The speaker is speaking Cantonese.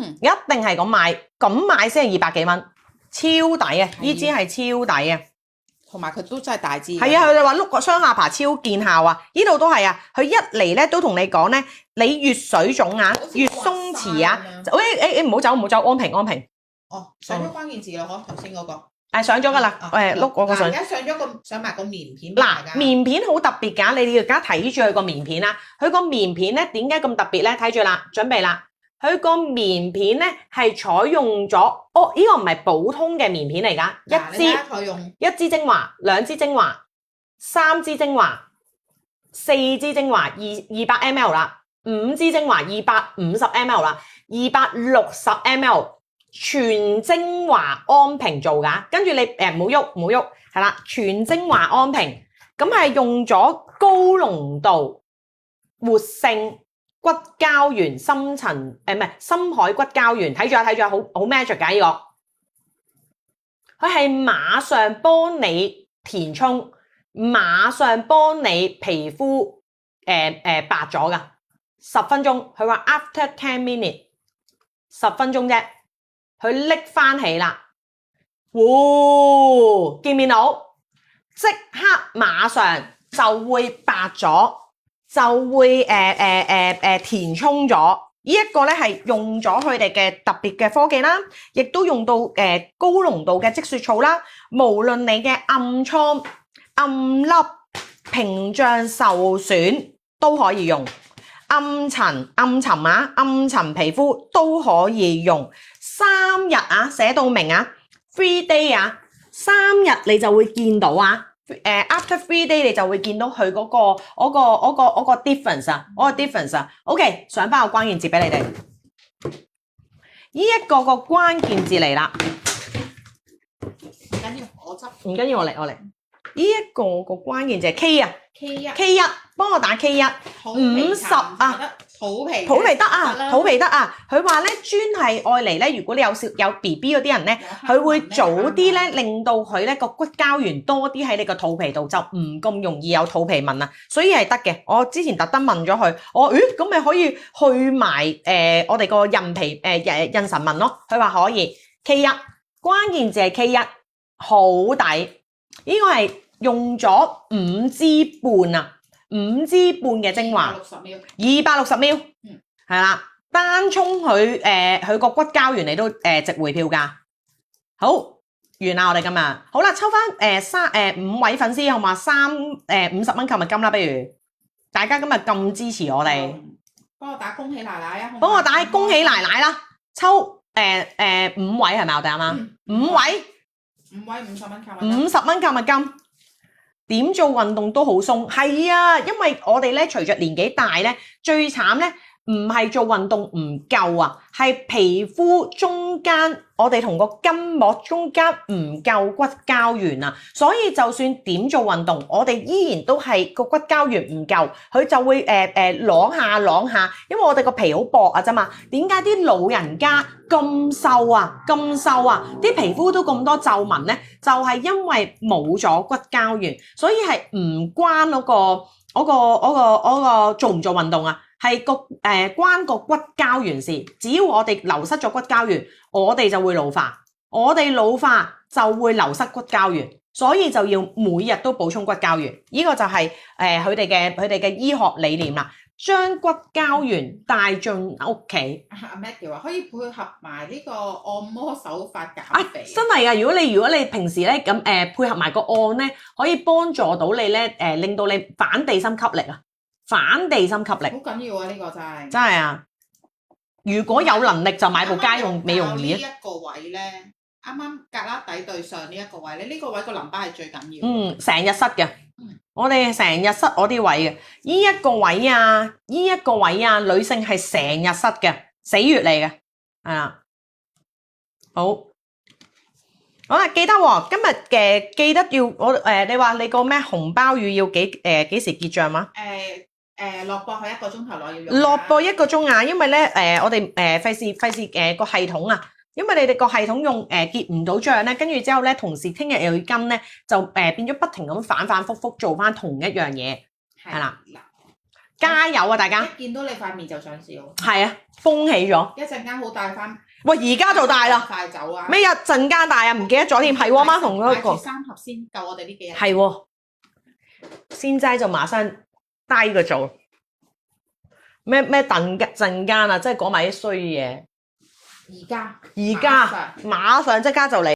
一定係咁買先係200幾蚊，超抵啊！呢支係超抵啊！同埋佢都真係大支。係啊，佢哋話碌個雙下巴超見效啊！呢度都係啊，佢一嚟咧都同你講咧，你越水腫啊，越鬆弛啊，唔好走，安平。哦，上咗關鍵字啦，嗬，頭先嗰個。上咗噶啦，碌我個上。而家上埋個棉片。嗱，棉片好特別㗎，你哋而家睇住佢個棉片啦。佢個棉片咧點解咁特別咧？睇住啦，準備啦。佢個棉片咧係採用咗，呢個唔係普通嘅棉片嚟㗎，一支精華、2支精華、3支精華、4支精華200 ml 啦，5支精華250 ml 啦，260 ml 全精華安瓶做㗎，跟住你唔好喐，係啦，全精華安瓶，咁係用咗高濃度活性骨膠原深海骨膠原，睇住啊，好 magic 㗎呢個，佢係馬上幫你填充，馬上幫你皮膚白咗㗎，10分鐘，佢話 after 10 minutes 10分鐘啫，佢拎翻起啦，見唔見到？即刻馬上就會白咗。就會填充咗，呢一個咧係用咗佢哋嘅特別嘅科技啦，亦都用到高濃度嘅積雪草啦。無論你嘅暗瘡、暗粒、屏障受損都可以用，暗沉皮膚都可以用。3日啊，寫到明啊 ，3 day 啊，3日你就會見到啊。after 3 day 你就會見到佢嗰個 difference 啊，difference 啊。OK， 上翻個關鍵字俾你哋。呢一個關鍵字嚟啦。唔緊要，我執。唔緊要，我嚟。呢一個關鍵字係 K 啊。K1，幫我打 K1。50啊。肚皮得啊！佢話咧專係愛嚟咧，如果你有BB 嗰啲人咧，佢會早啲咧令到佢咧個骨膠原多啲喺你個肚皮度，就唔咁容易有肚皮紋啊，所以係得嘅。我之前特登問咗佢，我咁咪可以去埋我哋個孕皮妊娠紋咯？佢話可以。K1，關鍵字係 K1，好抵。呢個係用咗5支半啊。5支半嘅精華，260 ml，係啦，單沖佢個骨膠原你都值回票價。好，完啦我哋今日，好啦，抽翻5位粉絲好嘛，50蚊購物金啦，不如大家今日咁支持我哋，幫我打恭喜奶奶啊！幫我打恭喜奶奶啦，抽5位係咪我哋啱啱？5位50蚊購物金，50蚊購物金。點做運動都好鬆，係啊，因為我哋咧隨着年紀大咧，最慘咧唔係做運動唔夠啊，係皮膚中間我哋同個筋膜中間唔夠骨膠原啊，所以就算點做運動，我哋依然都係個骨膠原唔夠，佢就會啷下，因為我哋個皮好薄啊啫嘛。點解啲老人家咁瘦啊，啲皮膚都咁多皺紋咧？就係因為冇咗骨膠原，所以係唔關嗰個做唔做運動啊，係關個骨膠原事。只要我哋流失咗骨膠原，我哋就會老化，我哋老化就會流失骨膠原，所以就要每日都補充骨膠原。呢個就係佢哋嘅醫學理念啦。將骨膠原帶進屋企。阿 Maggie 話可以配合埋呢個按摩手法減肥。真係㗎！如果你平時咧咁配合埋個按咧，可以幫助到你咧令到你反地心吸力啊！反地心吸力好緊要啊！呢個真係真係啊！如果有能力就買部家用美容儀。呢一個位咧，啱啱胳肋底對上呢一個位咧，呢個位個淋巴係最緊要。成日塞嘅。我哋成日塞我啲位嘅，呢一個位啊，女性係成日塞嘅，死穴嚟嘅，係啦。好啦，記得喎，今日嘅記得要我你話你個咩紅鮑魚要幾時結帳嗎？落播係1個鐘頭內要用。落播1個鐘啊，因為咧我哋費事個系統啊。因為你哋個系統用結唔到帳咧，跟住之後咧，同時聽日又要跟咧，就變咗不停咁反覆做翻同一樣嘢，係啦。加油啊大家！一見到你塊面就想笑，係啊，恭喜咗！一陣間好大翻。喂，而家就大啦，快走啊！咩一陣間大啊？唔記得咗添，係喎，媽同嗰個買住3盒先夠我哋呢幾日。係喎，現在就馬上低個做咩陣間啊，即係講埋啲衰嘢。而家馬上即刻就嚟。